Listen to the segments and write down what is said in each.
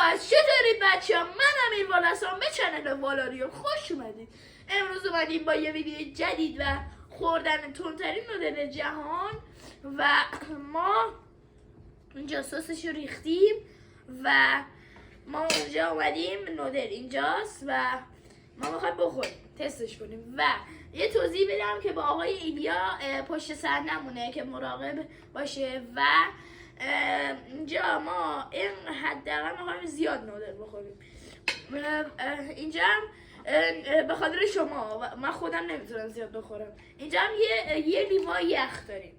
پس چطورید بچه ها؟ من امیر والاسان به چنل والاریون خوش اومدید. امروز اومدیم با یه ویدیو جدید و خوردن تندترین نودل جهان و ما اینجا سسش رو ریختیم و ما اونجا اومدیم نودل اینجاست و ما میخوایم بخوریم تستش کنیم و یه توضیح بدم که با آقای ایلیا پشت صحنمونه که مراقب باشه و اینجا ما این حداقل میخوایم زیاد نودل بخوریم. اینجا هم به خاطر شما من خودم نمیتونم زیاد بخورم. اینجا هم یه لیوان یخ داریم.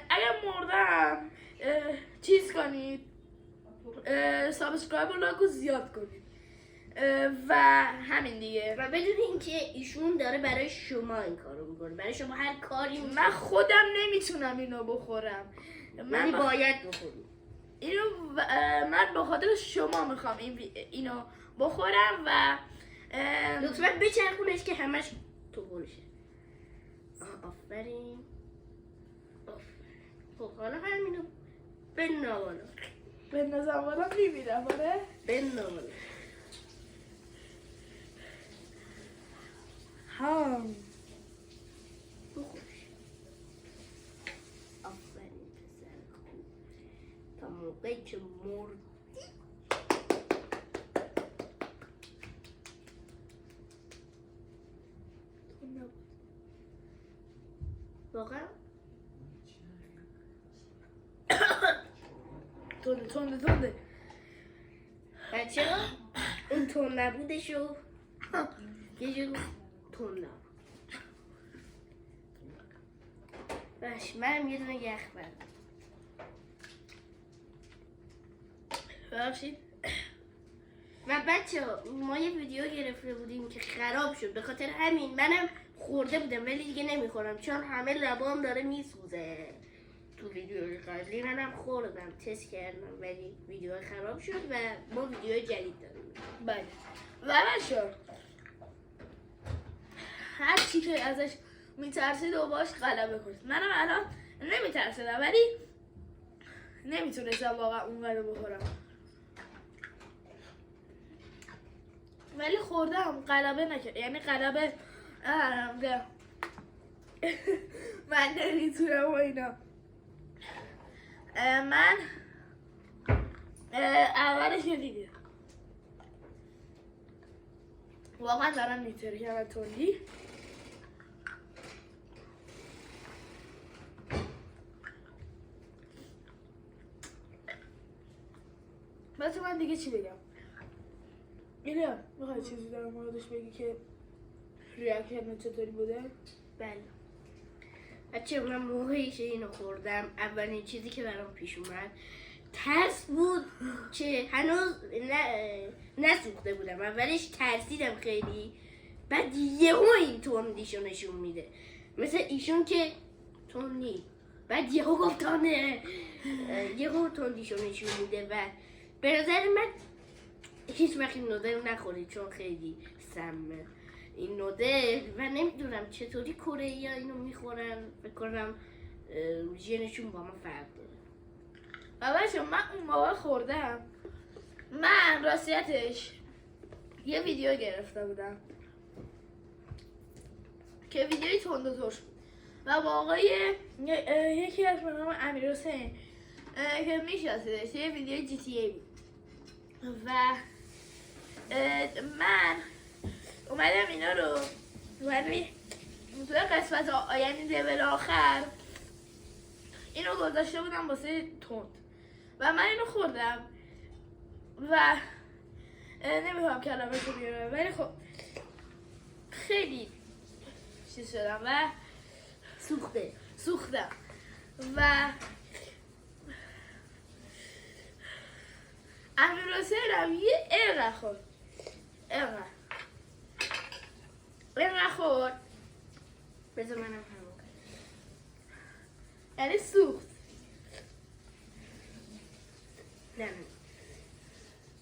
اگر مردم چیز کنید، سابسکرایب و لایک رو زیاد کنید و همین دیگه. و بدون اینکه ایشون داره برای شما این کارو میکنه، برای شما هر کاری میکنه. من خودم نمیتونم اینو بخورم، من باید بخورم اینو. من به خاطر شما میخوام اینو بخورم و لطفا بچرخونش که همش تو بشه. آفرین. خب حالا همینو بنا بالا. بندازم بالا میبینم آره؟ بنا بالا. بخورش. آفرین پسر خوب. تا موقعی که مردی واقعا تنده بچه ها اون تون نبودشو یه جور تون نبود. باش منم یه دونه یخ بردم. ببخشید. و بچه ها ما یه ویدیو گرفته بودیم که خراب شد، به خاطر همین منم خورده بودم ولی دیگه نمیخورم چون همه لبام داره میسوزه. تو ویدیو قبلی منم خوردم تست کردم ولی ویدیو خراب شد و ما ویدیو جدید داریم. بله و بچه هر چی که ازش میترسید و باش غلبه کنید. منم الان نمیترسیدم ولی نمیتونستم واقعا اونقدر بخورم ولی خوردم غلبه نکرد. یعنی غلبه من نمیتونم و اینا. من اولش دیدم واقعا دارم میترکم از تندی. بس من دیگه چی بگم؟ ایلیا میخوای چیزی در موردش بگی که ریاکشن چطوری بوده؟ بله بچه من موقعی که اینو خوردم اولین چیزی که برام پیش اومد ترس بود که هنوز نسوخته بودم. اولش ترسیدم خیلی، بعد یهو این تندیشو نشون میده مثل ایشون که تندی، بعد یهو گفت تنده، یهو تندیشو نشون میده و به نظر من هیچ وقت این نودل نخورید چون خیلی سمه این نودل و نمیدونم چطوری کره ها اینو میخورن. فکر کنم ژنشون با ما فرق داره. و بچه من اون موقع خوردم، من راستیتش یه ویدیو گرفته بودم که ویدیوی تند و ترش بود و با آقای یکی از به نام امیر حسین که میشناسیدش یه ویدیوی جی تی ای بود و من اومدم اینا رو توی قسمت یعنی لول آخر اینو گذاشته بودم واسه تند و من اینو خوردم و نمیخوام کلمه رو بیارم ولی خب خیلی چیز شدم و سوختم و امیر حسینم یه اینقدر خورد بذار منم همون کنم یعنی سوخت. نه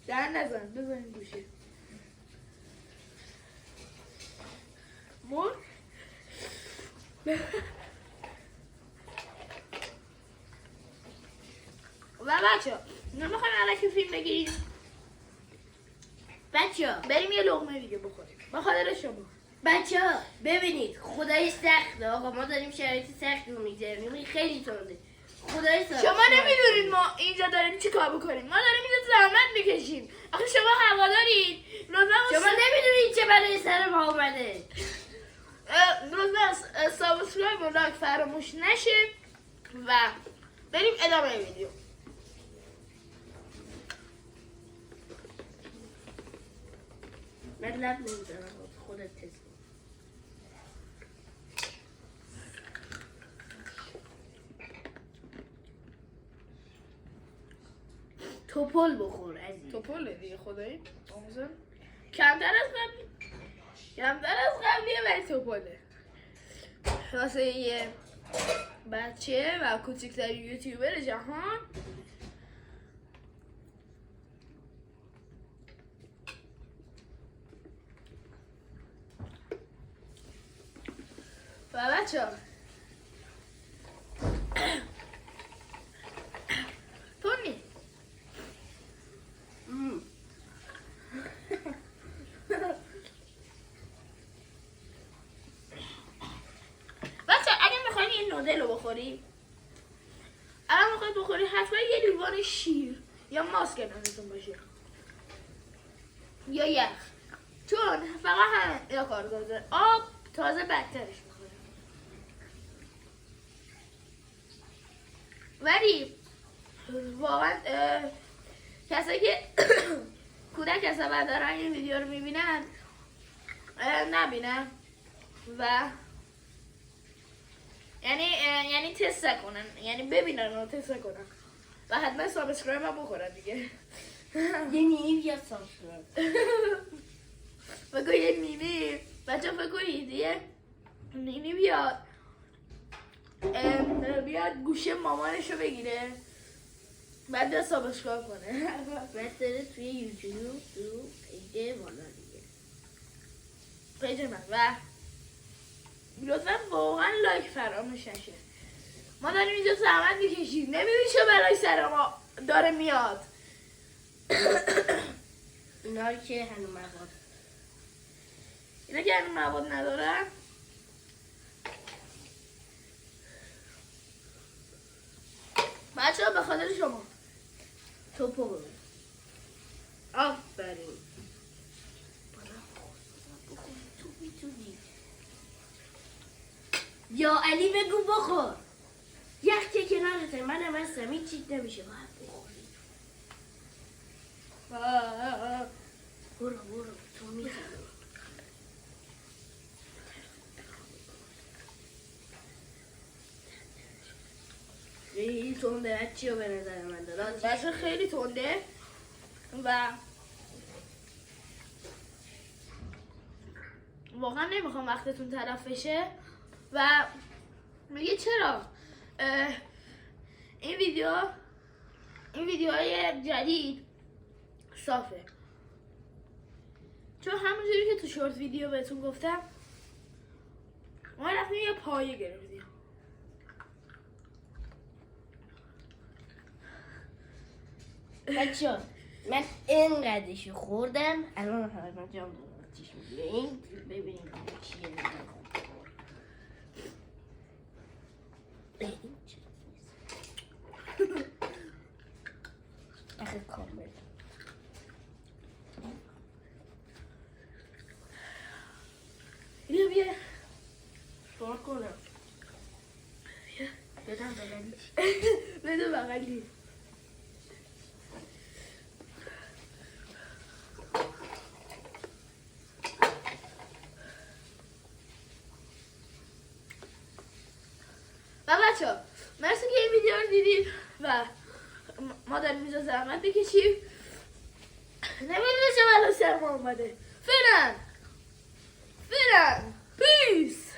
در نزن بزن این گوشه مون و بچه نمیخوایم علکی فیلم بگیریم. بچه بریم یه لقمه دیگه بخوریم با خاطر شما. ببینید خدای سخته آقا، ما داریم شرایط سختی رو میگذرونیم، خیلی تنده. خدای سخت شما نمیدونید ما اینجا داریم چی کار بکنیم. ما داریم اینجا زحمت میکشیم. آخه شما هوادارید. شما نمیدونید چه برای سر ما اومده. لطفا سابسکرایب و لایک فراموش نشه و بریم ادامه ویدیو. من لب نمیزنم، خودت تست کن. توپل بخور عزیز. توپله دیگه خدایی آموزم. کمتر از قبلیه ولی توپله. واسه یه بچه و کوچکترین یوتیوبر جهان و بچه ها تونی بچه اگه میخواین این نودل رو بخوری، اگه میخواید بخوری حتما یه لیوان شیر یا ماست کنارتون باشه یا یخ، چون فقط هم یا کار داره. آب تازه بدترش میکنه. ولی واقعا کسایی که کودک عصبی دارن این ویدیو رو میبینن نبینن و یعنی تست کنن، یعنی ببینن و تست کنن و حتما سابسکرایب هم بخورن دیگه. یه نیمی یا سابسکرایب بگو یه نیمی بچه بگو یه نیمی بیاد گوشه مامانشو بگیره بعد سابسکرایب کنه. بعد داره توی یوتیوب تو پیج بالا دیگه پیج من و لطفا واقعا لایک فراموش نشه. ما داریم اینجا زحمت میکشیم، نمیدونی چه برای سر ما داره میاد. اینا که هنو مواد، اینا که هنو مواد ندارن بچه ها به خاطر شما. توپل آفرین. تو میتونی یا علی بگو بخور. یخ که کنارته، منم هستم، این چیز نمیشه باید بخوری. برو تو میتونی. خیلی تنده بچه ها به نظر من داد. بچه خیلی تنده و واقعا نمیخوام وقتتون تلف بشه و میگه چرا این ویدیوهای جدید صافه، چون همونجوری که تو شورت ویدیو بهتون گفتم ما رفتیم یه پایه گرفتیم. بچه من اینقدرش خوردم الان من جام دارم چیش میگیره. این ببینیم چیه این چیه اخی کامل. بیا شما کنم بدم بغلی بده بغلی. و بچه ها مرسی که این ویدیو رو دیدید و ما داریم اینجا زحمت بکشیم. نمیدونه چه بلا سر ما اومده. فعلا پیس.